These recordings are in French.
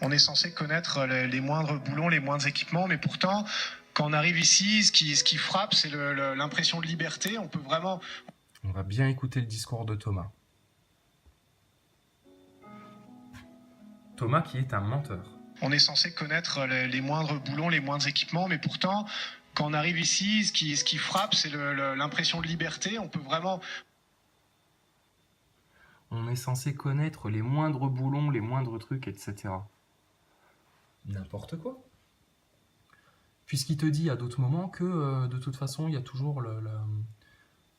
On est censé connaître les moindres boulons, les moindres équipements, mais pourtant, quand on arrive ici, ce qui frappe, c'est l'impression de liberté. On peut vraiment... On va bien écouter le discours de Thomas. Thomas qui est un menteur. On est censé connaître les moindres boulons, les moindres équipements, mais pourtant, quand on arrive ici, ce qui frappe, c'est l'impression de liberté. On peut vraiment... On est censé connaître les moindres boulons, les moindres trucs, etc. N'importe quoi. Puisqu'il te dit à d'autres moments que de toute façon, il y a toujours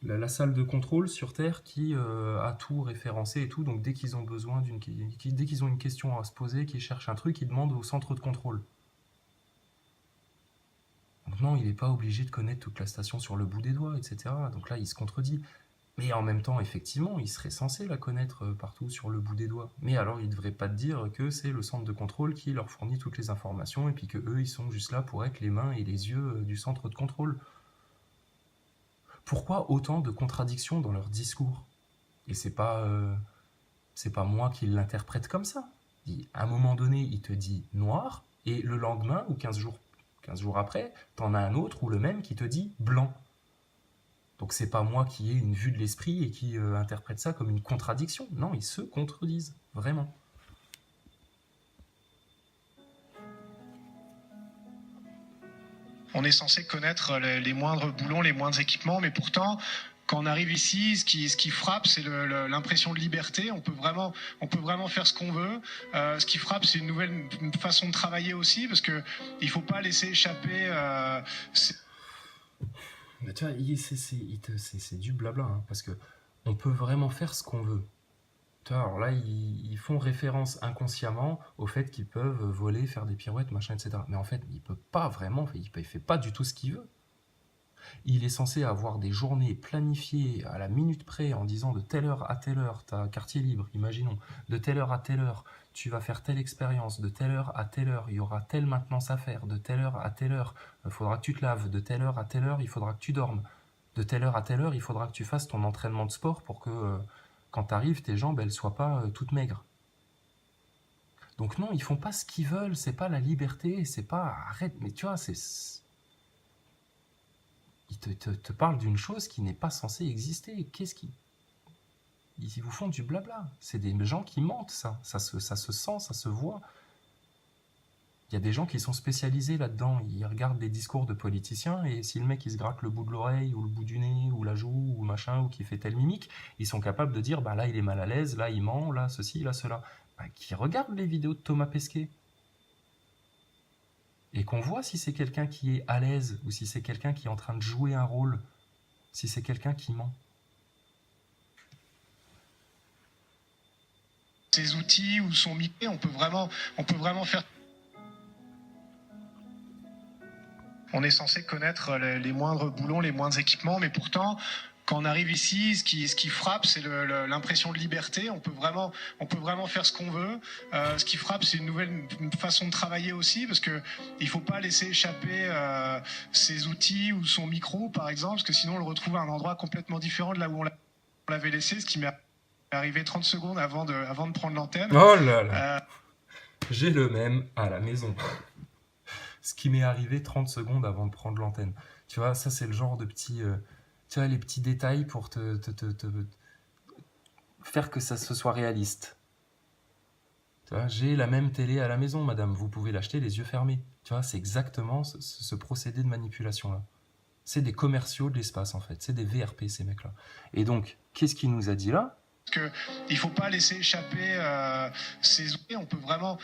la salle de contrôle sur Terre qui a tout référencé et tout. Donc dès qu'ils ont besoin dès qu'ils ont une question à se poser, qu'ils cherchent un truc, ils demandent au centre de contrôle. Donc non, il n'est pas obligé de connaître toute la station sur le bout des doigts, etc. Donc là, il se contredit. Mais en même temps, effectivement, il serait censé la connaître partout sur le bout des doigts. Mais alors, il ne devrait pas te dire que c'est le centre de contrôle qui leur fournit toutes les informations et puis que eux, ils sont juste là pour être les mains et les yeux du centre de contrôle. Pourquoi autant de contradictions dans leur discours? Et c'est pas moi qui l'interprète comme ça. À un moment donné, il te dit noir et le lendemain ou 15 jours après, t'en as un autre ou le même qui te dit blanc. Donc c'est pas moi qui ai une vue de l'esprit et qui interprète ça comme une contradiction. Non, ils se contredisent, vraiment. On est censé connaître les moindres boulons, les moindres équipements, mais pourtant, quand on arrive ici, ce qui frappe, c'est l'impression de liberté. On peut vraiment faire ce qu'on veut. Ce qui frappe, c'est une façon de travailler aussi, parce que il faut pas laisser échapper. Mais tu vois, c'est du blabla, hein, parce que on peut vraiment faire ce qu'on veut. Tu vois, alors là, ils font référence inconsciemment au fait qu'ils peuvent voler, faire des pirouettes, machin, etc. Mais en fait, il peut pas vraiment, il fait pas du tout ce qu'il veut. Il est censé avoir des journées planifiées à la minute près en disant de telle heure à telle heure, tu as quartier libre, imaginons, de telle heure à telle heure, tu vas faire telle expérience, de telle heure à telle heure, il y aura telle maintenance à faire, de telle heure à telle heure, il faudra que tu te laves, de telle heure à telle heure, il faudra que tu dormes, de telle heure à telle heure, il faudra que tu fasses ton entraînement de sport pour que quand tu arrives, tes jambes, elles soient pas toutes maigres. Donc non, ils font pas ce qu'ils veulent, c'est pas la liberté, c'est pas... Arrête, mais tu vois, ils te parlent d'une chose qui n'est pas censée exister. Ils vous font du blabla. C'est des gens qui mentent, ça. Ça se sent, ça se voit. Il y a des gens qui sont spécialisés là-dedans. Ils regardent des discours de politiciens et si le mec il se gratte le bout de l'oreille ou le bout du nez ou la joue ou machin ou qui fait telle mimique, ils sont capables de dire bah là il est mal à l'aise, là il ment, là ceci, là cela. Bah, qui regardent les vidéos de Thomas Pesquet et qu'on voit si c'est quelqu'un qui est à l'aise ou si c'est quelqu'un qui est en train de jouer un rôle, si c'est quelqu'un qui ment. Ces outils ou son micro, on peut vraiment faire. On est censé connaître les moindres boulons, les moindres équipements, mais pourtant, quand on arrive ici, ce qui frappe, c'est l'impression de liberté. On peut vraiment faire ce qu'on veut. Ce qui frappe, c'est une façon de travailler aussi, parce que il faut pas laisser échapper ses outils ou son micro, par exemple, parce que sinon on le retrouve à un endroit complètement différent de là où on l'avait laissé, ce qui m'est arrivé 30 secondes avant de prendre l'antenne. Oh là là, j'ai le même à la maison. Ce qui m'est arrivé 30 secondes avant de prendre l'antenne. Tu vois, ça c'est le genre de petits... tu vois, les petits détails pour te faire que ça se soit réaliste. Tu vois, j'ai la même télé à la maison, madame. Vous pouvez l'acheter les yeux fermés. Tu vois, c'est exactement ce procédé de manipulation-là. C'est des commerciaux de l'espace, en fait. C'est des VRP, ces mecs-là. Et donc, qu'est-ce qu'il nous a dit là ? Que il faut pas laisser échapper ces outils. On peut vraiment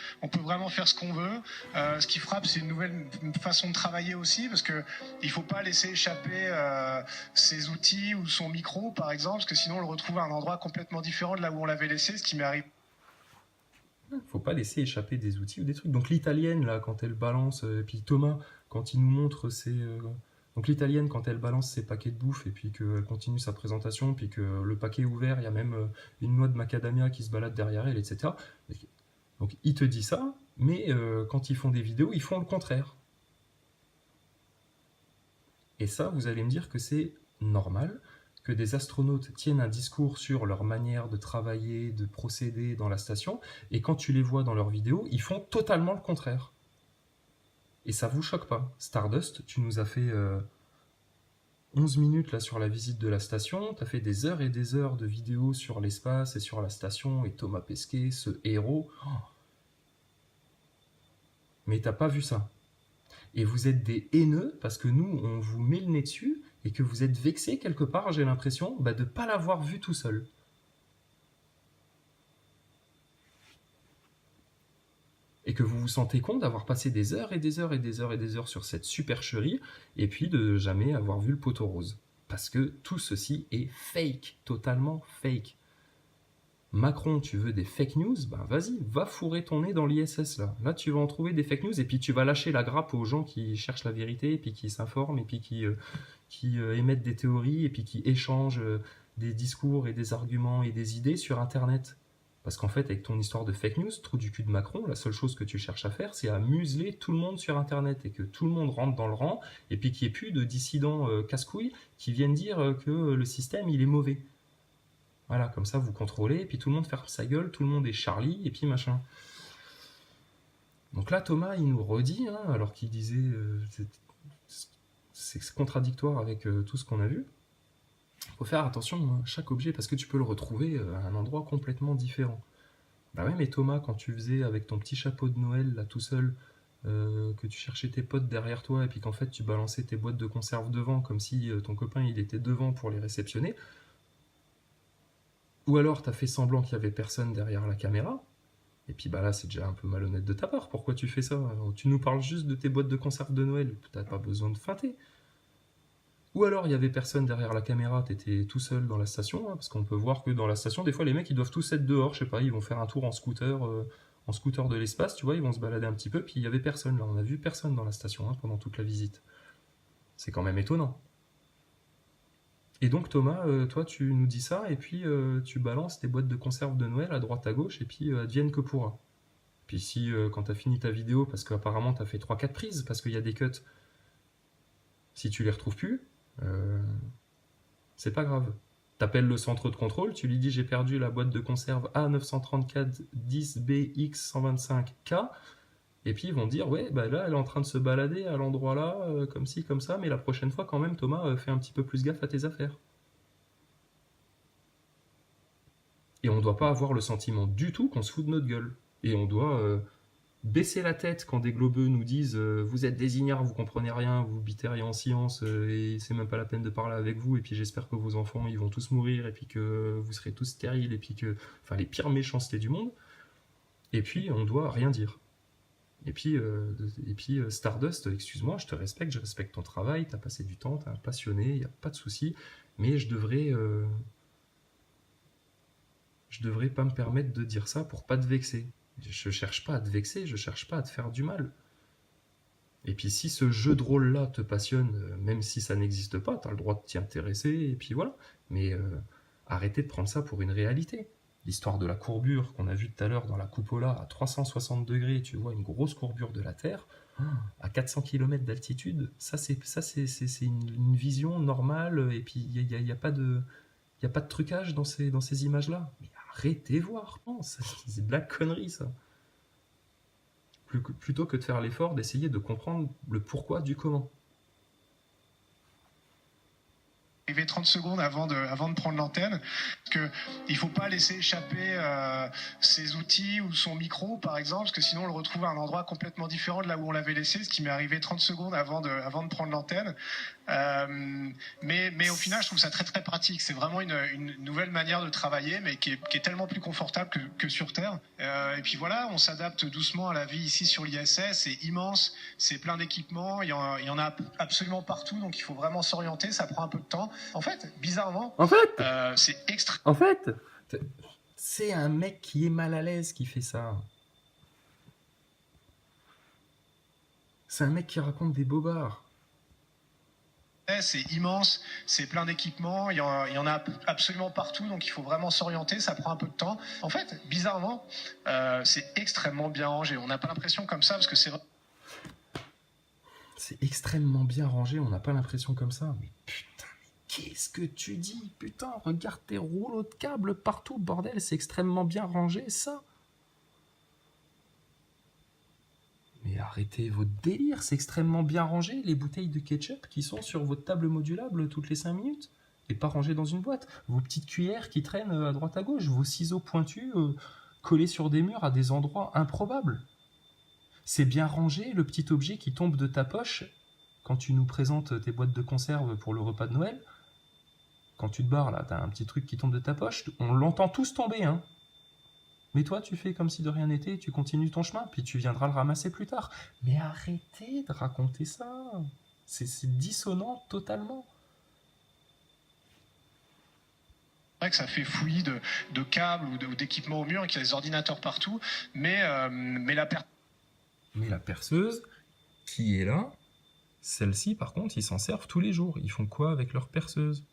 faire ce qu'on veut. Ce qui frappe, c'est une façon de travailler aussi, parce que il faut pas laisser échapper ses outils ou son micro, par exemple, parce que sinon on le retrouve à un endroit complètement différent de là où on l'avait laissé, ce qui m'est arrivé. Faut pas laisser échapper des outils ou des trucs. Donc l'italienne, là, quand elle balance, et puis Thomas, quand il nous montre ses... Donc l'italienne, quand elle balance ses paquets de bouffe et puis qu'elle continue sa présentation, puis que le paquet est ouvert, il y a même une noix de macadamia qui se balade derrière elle, etc. Donc il te dit ça, mais quand ils font des vidéos, ils font le contraire. Et ça, vous allez me dire que c'est normal, que des astronautes tiennent un discours sur leur manière de travailler, de procéder dans la station, et quand tu les vois dans leurs vidéos, ils font totalement le contraire. Et ça vous choque pas. Stardust, tu nous as fait 11 minutes là sur la visite de la station, tu as fait des heures et des heures de vidéos sur l'espace et sur la station, et Thomas Pesquet, ce héros. Mais t'as pas vu ça. Et vous êtes des haineux parce que nous, on vous met le nez dessus et que vous êtes vexés quelque part, j'ai l'impression, de ne pas l'avoir vu tout seul. Et que vous vous sentez con d'avoir passé des heures et des heures et des heures et des heures sur cette supercherie et puis de jamais avoir vu le poteau rose. Parce que tout ceci est fake, totalement fake. Macron, tu veux des fake news? Ben vas-y, va fourrer ton nez dans l'ISS là. Là, tu vas en trouver des fake news et puis tu vas lâcher la grappe aux gens qui cherchent la vérité et puis qui s'informent et puis qui émettent des théories et puis qui échangent des discours et des arguments et des idées sur Internet. Parce qu'en fait, avec ton histoire de fake news, trou du cul de Macron, la seule chose que tu cherches à faire, c'est à museler tout le monde sur Internet et que tout le monde rentre dans le rang et puis qu'il n'y ait plus de dissidents casse-couilles qui viennent dire que le système, il est mauvais. Voilà, comme ça, vous contrôlez, et puis tout le monde ferme sa gueule, tout le monde est Charlie, et puis machin. Donc là, Thomas, il nous redit, hein, alors qu'il disait... c'est contradictoire avec tout ce qu'on a vu. Il faut faire attention à chaque objet, parce que tu peux le retrouver à un endroit complètement différent. Bah ouais, mais Thomas, quand tu faisais avec ton petit chapeau de Noël, là, tout seul, que tu cherchais tes potes derrière toi, et puis qu'en fait, tu balançais tes boîtes de conserve devant, comme si ton copain, il était devant pour les réceptionner, ou alors t'as fait semblant qu'il y avait personne derrière la caméra, et puis bah là c'est déjà un peu malhonnête de ta part, pourquoi tu fais ça? Tu nous parles juste de tes boîtes de conserve de Noël, t'as pas besoin de feinter. Ou alors il y avait personne derrière la caméra, t'étais tout seul dans la station, hein, parce qu'on peut voir que dans la station, des fois les mecs ils doivent tous être dehors, je sais pas, ils vont faire un tour en scooter de l'espace, tu vois, ils vont se balader un petit peu, puis il y avait personne là, on a vu personne dans la station hein, pendant toute la visite. C'est quand même étonnant. Et donc Thomas, toi tu nous dis ça, et puis tu balances tes boîtes de conserve de Noël à droite à gauche, et puis advienne que pourra. Puis si quand t'as fini ta vidéo, parce qu'apparemment t'as fait 3-4 prises, parce qu'il y a des cuts, si tu les retrouves plus, euh, c'est pas grave. T'appelles le centre de contrôle, tu lui dis j'ai perdu la boîte de conserve A934 10BX125K, et puis ils vont dire ouais bah là elle est en train de se balader à l'endroit là, comme ci, comme ça, mais la prochaine fois quand même Thomas, fais un petit peu plus gaffe à tes affaires. Et on ne doit pas avoir le sentiment du tout qu'on se fout de notre gueule. Et on doit baisser la tête quand des globeux nous disent vous êtes des ignares, vous comprenez rien, vous bitez rien en science, et c'est même pas la peine de parler avec vous, et puis j'espère que vos enfants ils vont tous mourir, et puis que vous serez tous stériles, et puis que. Enfin, les pires méchancetés du monde. Et puis on doit rien dire. Et puis Stardust, excuse-moi, je te respecte, je respecte ton travail, t'as passé du temps, t'es un passionné, il n'y a pas de souci, mais je devrais pas me permettre de dire ça pour pas te vexer. Je cherche pas à te vexer, je cherche pas à te faire du mal. Et puis si ce jeu de rôle-là te passionne, même si ça n'existe pas, t'as le droit de t'y intéresser, et puis voilà. Mais arrêtez de prendre ça pour une réalité. L'histoire de la courbure qu'on a vue tout à l'heure dans la cupola à 360 degrés, tu vois une grosse courbure de la Terre, à 400 km d'altitude, c'est une vision normale, et puis il n'y a pas de... Il n'y a pas de trucage dans ces images-là. Mais arrêtez voir, non, c'est de la connerie ça. Plutôt que de faire l'effort d'essayer de comprendre le pourquoi du comment. 30 secondes avant de prendre l'antenne, parce qu'il ne faut pas laisser échapper ses outils ou son micro, par exemple, parce que sinon on le retrouve à un endroit complètement différent de là où on l'avait laissé, ce qui m'est arrivé 30 secondes avant de prendre l'antenne. Mais au final, je trouve ça très très pratique. C'est vraiment une nouvelle manière de travailler, mais qui est tellement plus confortable que sur Terre. Et puis voilà, on s'adapte doucement à la vie ici sur l'ISS. C'est immense, c'est plein d'équipements, il y en a absolument partout, donc il faut vraiment s'orienter, ça prend un peu de temps. En fait, bizarrement, c'est extra. En fait, c'est un mec qui est mal à l'aise qui fait ça. C'est un mec qui raconte des bobards. C'est immense, c'est plein d'équipements, il y en a absolument partout, donc il faut vraiment s'orienter, ça prend un peu de temps. En fait, bizarrement, c'est extrêmement bien rangé. On n'a pas l'impression comme ça, parce que c'est extrêmement bien rangé, on n'a pas l'impression comme ça. Mais putain, qu'est-ce que tu dis? Putain, regarde tes rouleaux de câbles partout, bordel, c'est extrêmement bien rangé, ça. Mais arrêtez votre délire, c'est extrêmement bien rangé, les bouteilles de ketchup qui sont sur votre table modulable toutes les 5 minutes. Et pas rangées dans une boîte. Vos petites cuillères qui traînent à droite à gauche, vos ciseaux pointus collés sur des murs à des endroits improbables. C'est bien rangé, le petit objet qui tombe de ta poche quand tu nous présentes tes boîtes de conserve pour le repas de Noël. Quand tu te barres là, t'as un petit truc qui tombe de ta poche, on l'entend tous tomber, hein. Mais toi, tu fais comme si de rien n'était, tu continues ton chemin, puis tu viendras le ramasser plus tard. Mais arrêtez de raconter ça. C'est dissonant totalement. C'est vrai que ça fait fouillis de câbles ou d'équipements au mur, qu'il y a des ordinateurs partout, mais la perceuse qui est là, celle-ci par contre, ils s'en servent tous les jours. Ils font quoi avec leur perceuse?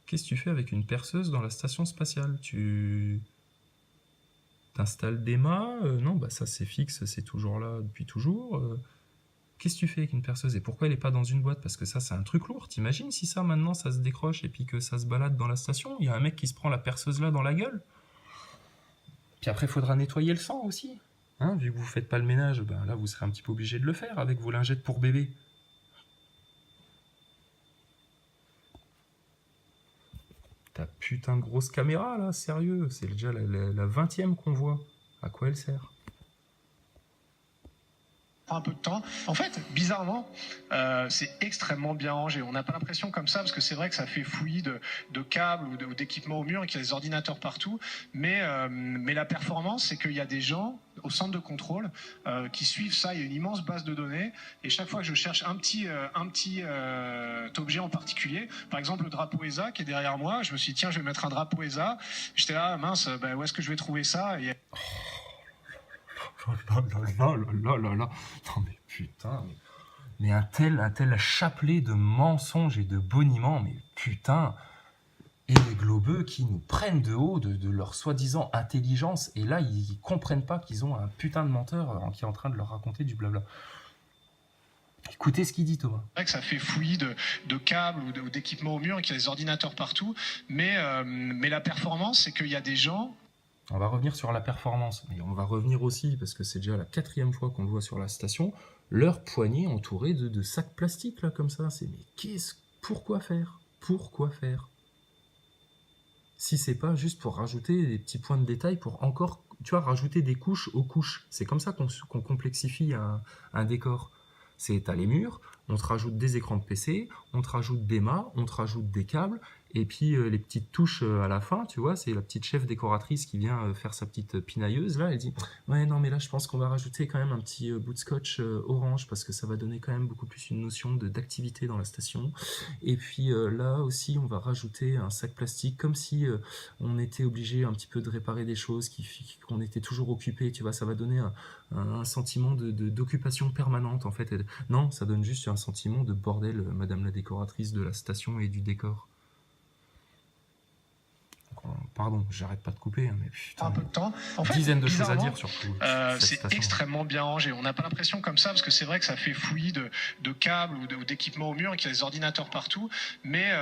Qu'est-ce que tu fais avec une perceuse dans la station spatiale? Tu t'installes des mâts? Non, bah ça c'est fixe, c'est toujours là depuis toujours. Qu'est-ce que tu fais avec une perceuse? Et pourquoi elle n'est pas dans une boîte? Parce que ça, c'est un truc lourd. T'imagines si ça, maintenant, ça se décroche et puis que ça se balade dans la station? Il y a un mec qui se prend la perceuse là dans la gueule. Puis après, il faudra nettoyer le sang aussi. Hein, vu que vous faites pas le ménage, ben là, vous serez un petit peu obligé de le faire avec vos lingettes pour bébé. Ta putain de grosse caméra, là, sérieux. C'est déjà la 20e qu'on voit. À quoi elle sert? un peu de temps. En fait, bizarrement, c'est extrêmement bien rangé. On n'a pas l'impression comme ça, parce que c'est vrai que ça fait fouillis de câbles ou d'équipements au mur et qu'il y a des ordinateurs partout. Mais la performance, c'est qu'il y a des gens au centre de contrôle qui suivent ça. Il y a une immense base de données. Et chaque fois que je cherche un petit objet en particulier, par exemple le drapeau ESA qui est derrière moi, je me suis dit, tiens, je vais mettre un drapeau ESA. J'étais là, mince, ben, où est-ce que je vais trouver ça? Et... Non mais putain, mais un tel chapelet de mensonges et de boniments, mais putain. Et les globeux qui nous prennent de haut de leur soi-disant intelligence, et là ils comprennent pas qu'ils ont un putain de menteur qui est en train de leur raconter du blabla. Écoutez ce qu'il dit, Thomas. C'est vrai que ça fait fouillis de câbles ou d'équipements au mur et qu'il y a des ordinateurs partout, mais la performance, c'est qu'il y a des gens... On va revenir sur la performance, mais on va revenir aussi, parce que c'est déjà la 4e fois qu'on le voit sur la station, leur poignée entourée de sacs plastiques, là, comme ça. Mais pourquoi faire? Pourquoi faire? Si c'est pas juste pour rajouter des petits points de détail, pour encore, tu vois, rajouter des couches aux couches. C'est comme ça qu'on complexifie un décor. T'as les murs, on te rajoute des écrans de PC, on te rajoute des mâts, on te rajoute des câbles, et puis les petites touches à la fin, tu vois, c'est la petite chef décoratrice qui vient faire sa petite pinailleuse, là, elle dit « Ouais, non, mais là, je pense qu'on va rajouter quand même un petit bout de scotch orange, parce que ça va donner quand même beaucoup plus une notion d'activité dans la station. Et puis là aussi, on va rajouter un sac plastique, comme si on était obligé un petit peu de réparer des choses, qu'on était toujours occupé, tu vois, ça va donner un sentiment d'occupation permanente, en fait. Non, ça donne juste un sentiment de bordel, madame la décoratrice de la station et du décor. Pardon, j'arrête pas de couper, mais putain, un peu de temps. En fait, dizaines de choses à dire surtout. C'est extrêmement bien rangé. On n'a pas l'impression comme ça, parce que c'est vrai que ça fait fouillis de câbles ou d'équipements au mur et qu'il y a des ordinateurs partout. Mais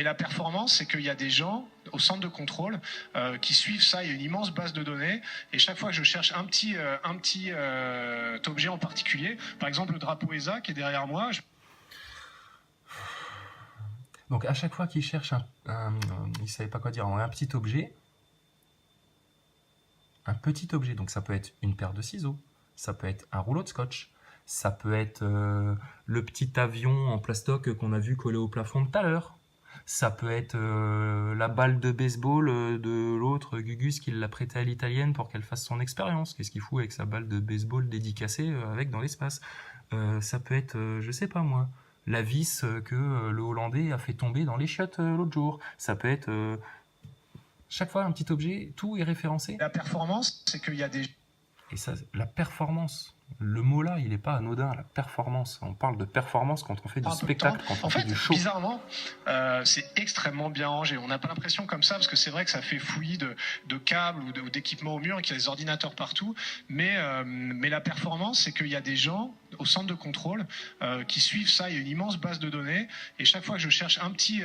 la performance, c'est qu'il y a des gens au centre de contrôle qui suivent ça. Il y a une immense base de données. Et chaque fois que je cherche un petit objet en particulier, par exemple le drapeau ESA qui est derrière moi, donc à chaque fois qu'il cherche il savait pas quoi dire, un petit objet, donc ça peut être une paire de ciseaux, ça peut être un rouleau de scotch, ça peut être le petit avion en plastoc qu'on a vu collé au plafond tout à l'heure, ça peut être la balle de baseball de l'autre Gugus qui l'a prêtée à l'italienne pour qu'elle fasse son expérience. Qu'est-ce qu'il fout avec sa balle de baseball dédicacée avec dans l'espace? Ça peut être, je sais pas moi, la vis que le Hollandais a fait tomber dans les chiottes l'autre jour. Ça peut être chaque fois un petit objet, tout est référencé. La performance, c'est qu'il y a des... Et ça, la performance, Le mot là, il n'est pas anodin, la performance. On parle de performance quand on fait du un peu de temps. spectacle, quand on En fait fait, du show. bizarrement, c'est extrêmement bien rangé. On n'a pas l'impression comme ça, parce que c'est vrai que ça fait fouillis de câbles ou d'équipements au mur et qu'il y a des ordinateurs partout. Mais la performance, c'est qu'il y a des gens au centre de contrôle qui suivent ça. Il y a une immense base de données. Et chaque fois que je cherche un petit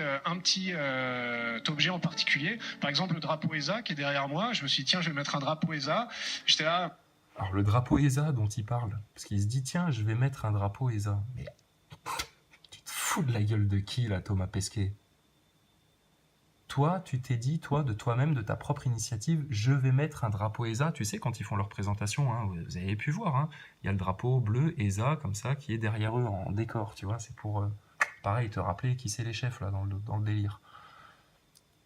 objet en particulier, par exemple le drapeau ESA qui est derrière moi, je me suis dit, tiens, je vais mettre un drapeau ESA. J'étais là... Alors le drapeau ESA dont il parle, parce qu'il se dit tiens, je vais mettre un drapeau ESA. Mais tu te fous de la gueule de qui là, Thomas Pesquet? Toi, tu t'es dit, toi, de toi-même, de ta propre initiative, je vais mettre un drapeau ESA. Tu sais, quand ils font leur présentation, hein, vous avez pu voir, hein, il y a le drapeau bleu ESA comme ça qui est derrière eux en décor, tu vois. C'est pour, pareil, te rappeler qui c'est les chefs là dans le délire.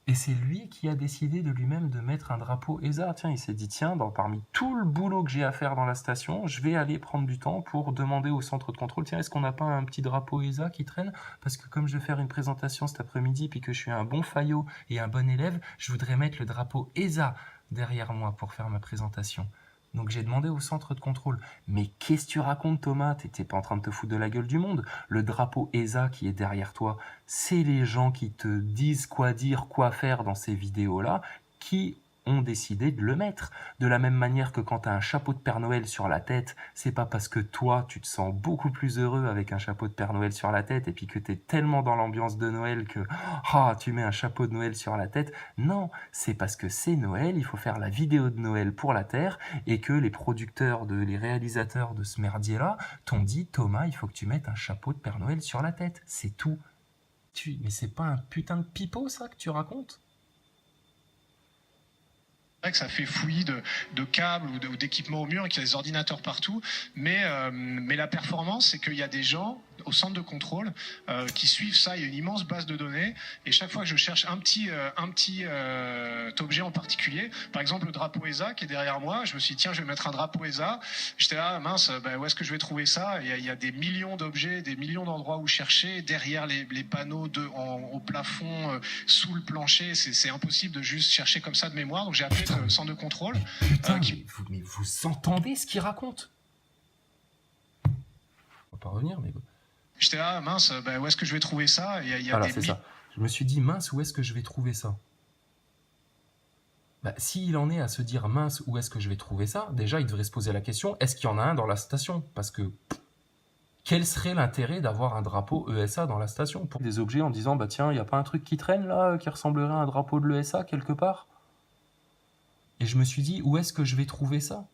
Et c'est lui qui a décidé de lui-même de mettre un drapeau ESA. Tiens, il s'est dit, tiens, parmi tout le boulot que j'ai à faire dans la station, je vais aller prendre du temps pour demander au centre de contrôle, tiens, est-ce qu'on n'a pas un petit drapeau ESA qui traîne? Parce que comme je vais faire une présentation cet après-midi, puis que je suis un bon faillot et un bon élève, je voudrais mettre le drapeau ESA derrière moi pour faire ma présentation. Donc j'ai demandé au centre de contrôle. Mais qu'est-ce que tu racontes, Thomas? T'étais pas en train de te foutre de la gueule du monde. Le drapeau ESA qui est derrière toi, c'est les gens qui te disent quoi dire, quoi faire dans ces vidéos-là, qui ont décidé de le mettre. De la même manière que quand tu as un chapeau de Père Noël sur la tête, c'est pas parce que toi, tu te sens beaucoup plus heureux avec un chapeau de Père Noël sur la tête et puis que tu es tellement dans l'ambiance de Noël que tu mets un chapeau de Noël sur la tête. Non, c'est parce que c'est Noël, il faut faire la vidéo de Noël pour la Terre et que les producteurs, les réalisateurs de ce merdier-là t'ont dit Thomas, il faut que tu mettes un chapeau de Père Noël sur la tête. C'est tout. Mais c'est pas un putain de pipeau ça que tu racontes? C'est vrai que ça fait fouillis de câbles ou d'équipements au mur et qu'il y a des ordinateurs partout. Mais la performance, c'est qu'il y a des gens au centre de contrôle qui suivent ça. Il y a une immense base de données. Et chaque fois que je cherche un petit objet en particulier, par exemple le drapeau ESA qui est derrière moi, je me suis dit, tiens, je vais mettre un drapeau ESA. J'étais là, mince, où est-ce que je vais trouver ça? Il y a des millions d'objets, des millions d'endroits où chercher, derrière les panneaux au plafond, sous le plancher. C'est impossible de juste chercher comme ça de mémoire. Donc j'ai appelé le centre de contrôle. Putain, mais vous entendez ce qu'il raconte? On va pas revenir, mais... J'étais là, mince, où est-ce que je vais trouver ça? Voilà, c'est ça. Je me suis dit, mince, où est-ce que je vais trouver ça? S'il en est à se dire, mince, où est-ce que je vais trouver ça? Déjà, il devrait se poser la question, est-ce qu'il y en a un dans la station? Parce que... quel serait l'intérêt d'avoir un drapeau ESA dans la station? Pour des objets en disant, tiens, il n'y a pas un truc qui traîne là, qui ressemblerait à un drapeau de l'ESA quelque part? Et je me suis dit, où est-ce que je vais trouver ça?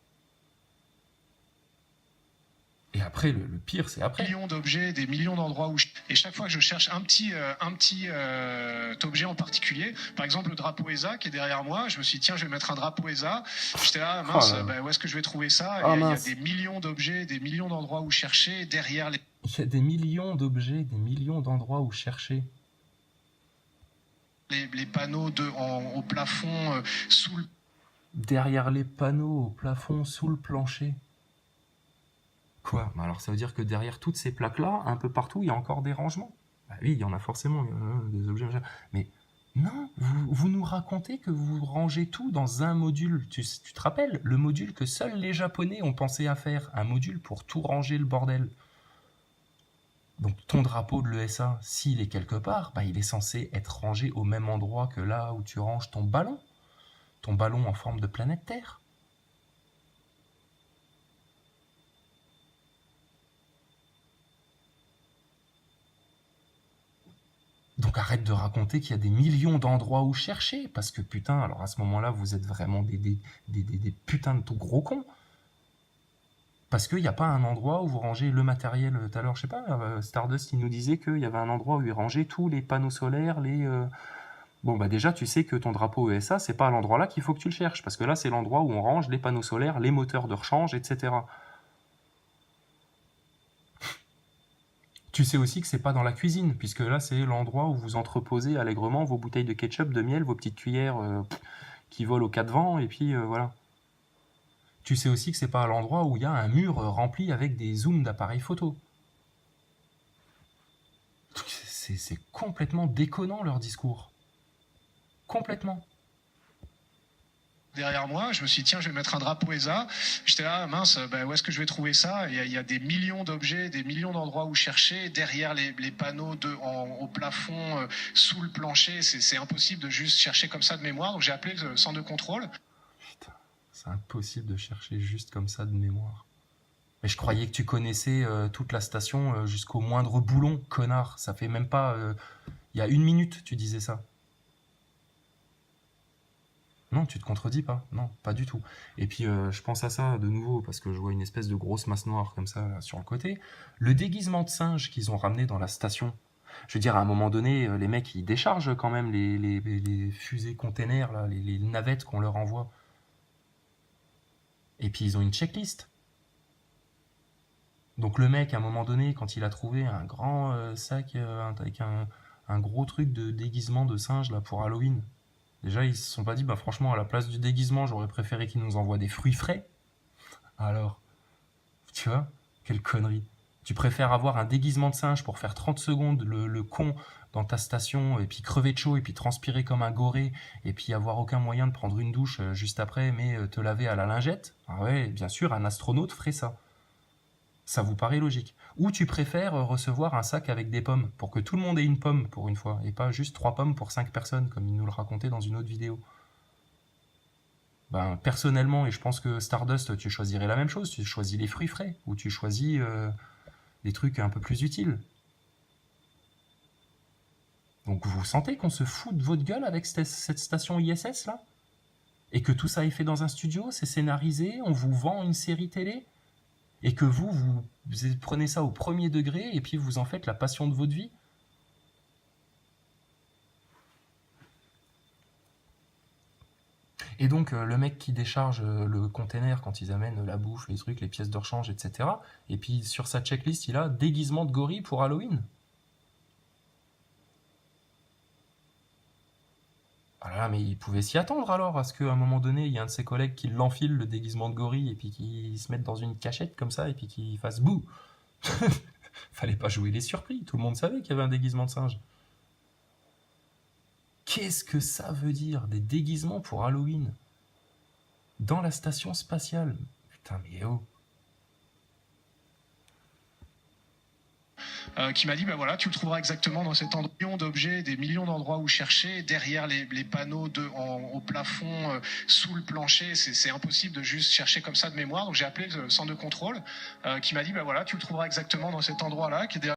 Et après, le pire, c'est après. Des millions d'objets, des millions d'endroits où... Et chaque fois que je cherche un petit objet en particulier, par exemple le drapeau ESA qui est derrière moi, je me suis dit, tiens, je vais mettre un drapeau ESA. J'étais là, mince, où est-ce que je vais trouver ça? Il y a des millions d'objets, des millions d'endroits où chercher, derrière les... Il y a des millions d'objets, des millions d'endroits où chercher. Les panneaux au plafond, sous le... Derrière les panneaux, au plafond, sous le plancher. Quoi? Alors ça veut dire que derrière toutes ces plaques-là, un peu partout, il y a encore des rangements? Oui, il y en a forcément, des objets. Mais non, vous nous racontez que vous rangez tout dans un module. Tu te rappelles, le module que seuls les Japonais ont pensé à faire, un module pour tout ranger le bordel. Donc ton drapeau de l'ESA, s'il est quelque part, il est censé être rangé au même endroit que là où tu ranges ton ballon en forme de planète Terre. Donc arrête de raconter qu'il y a des millions d'endroits où chercher, parce que putain, alors à ce moment-là, vous êtes vraiment des putains de tout gros cons. Parce qu'il n'y a pas un endroit où vous rangez le matériel tout à l'heure, je sais pas, Stardust il nous disait qu'il y avait un endroit où il rangeait tous les panneaux solaires, déjà tu sais que ton drapeau ESA, c'est pas à l'endroit là qu'il faut que tu le cherches, parce que là c'est l'endroit où on range les panneaux solaires, les moteurs de rechange, etc. Tu sais aussi que c'est pas dans la cuisine, puisque là c'est l'endroit où vous entreposez allègrement vos bouteilles de ketchup, de miel, vos petites cuillères qui volent aux quatre vents, et puis voilà. Tu sais aussi que c'est pas à l'endroit où il y a un mur rempli avec des zooms d'appareils photo. C'est complètement déconnant leur discours. Complètement. derrière moi. Je me suis dit, tiens, je vais mettre un drapeau ESA. J'étais là, mince, où est-ce que je vais trouver ça? Il y a des millions d'objets, des millions d'endroits où chercher, derrière les panneaux au plafond, sous le plancher. C'est impossible de juste chercher comme ça de mémoire. Donc j'ai appelé le centre de contrôle. Putain, c'est impossible de chercher juste comme ça de mémoire. Mais je croyais que tu connaissais toute la station jusqu'au moindre boulon, connard. Ça fait même pas... Il y a 1 minute, tu disais ça. Non, tu te contredis pas. Non, pas du tout. Et puis, je pense à ça de nouveau, parce que je vois une espèce de grosse masse noire comme ça, là, sur le côté. Le déguisement de singe qu'ils ont ramené dans la station. Je veux dire, à un moment donné, les mecs, ils déchargent quand même les fusées containers, là, les navettes qu'on leur envoie. Et puis, ils ont une checklist. Donc le mec, à un moment donné, quand il a trouvé un grand sac avec un gros truc de déguisement de singe là, pour Halloween, déjà, ils se sont pas dit, bah franchement, à la place du déguisement, j'aurais préféré qu'ils nous envoient des fruits frais. Alors, tu vois, quelle connerie. Tu préfères avoir un déguisement de singe pour faire 30 secondes le con dans ta station, et puis crever de chaud, et puis transpirer comme un goré, et puis avoir aucun moyen de prendre une douche juste après, mais te laver à la lingette? Ah ouais, bien sûr, un astronaute ferait ça. Ça vous paraît logique? Ou tu préfères recevoir un sac avec des pommes, pour que tout le monde ait une pomme pour une fois, et pas juste 3 pommes pour 5 personnes, comme il nous le racontait dans une autre vidéo. Ben, personnellement, et je pense que Stardust, tu choisirais la même chose, tu choisis les fruits frais, ou tu choisis des trucs un peu plus utiles. Donc vous sentez qu'on se fout de votre gueule avec cette station ISS là? Et que tout ça est fait dans un studio, c'est scénarisé, on vous vend une série télé? Et que vous prenez ça au premier degré et puis vous en faites la passion de votre vie? Et donc le mec qui décharge le container quand ils amènent la bouffe, les trucs, les pièces de rechange, etc. Et puis sur sa checklist, il a déguisement de gorille pour Halloween. Voilà, mais il pouvait s'y attendre alors, à ce qu'à un moment donné, il y a un de ses collègues qui l'enfile le déguisement de gorille et puis qui se mette dans une cachette comme ça et puis qui fasse bouh. Fallait pas jouer les surpris, tout le monde savait qu'il y avait un déguisement de singe. Qu'est-ce que ça veut dire, des déguisements pour Halloween? Dans la station spatiale? Putain, mais oh. Qui m'a dit, voilà, tu le trouveras exactement dans cet endroit d'objets, des millions d'endroits où chercher, derrière les panneaux au plafond, sous le plancher. C'est impossible de juste chercher comme ça de mémoire. Donc j'ai appelé le centre de contrôle qui m'a dit, voilà, tu le trouveras exactement dans cet endroit-là, qui est derrière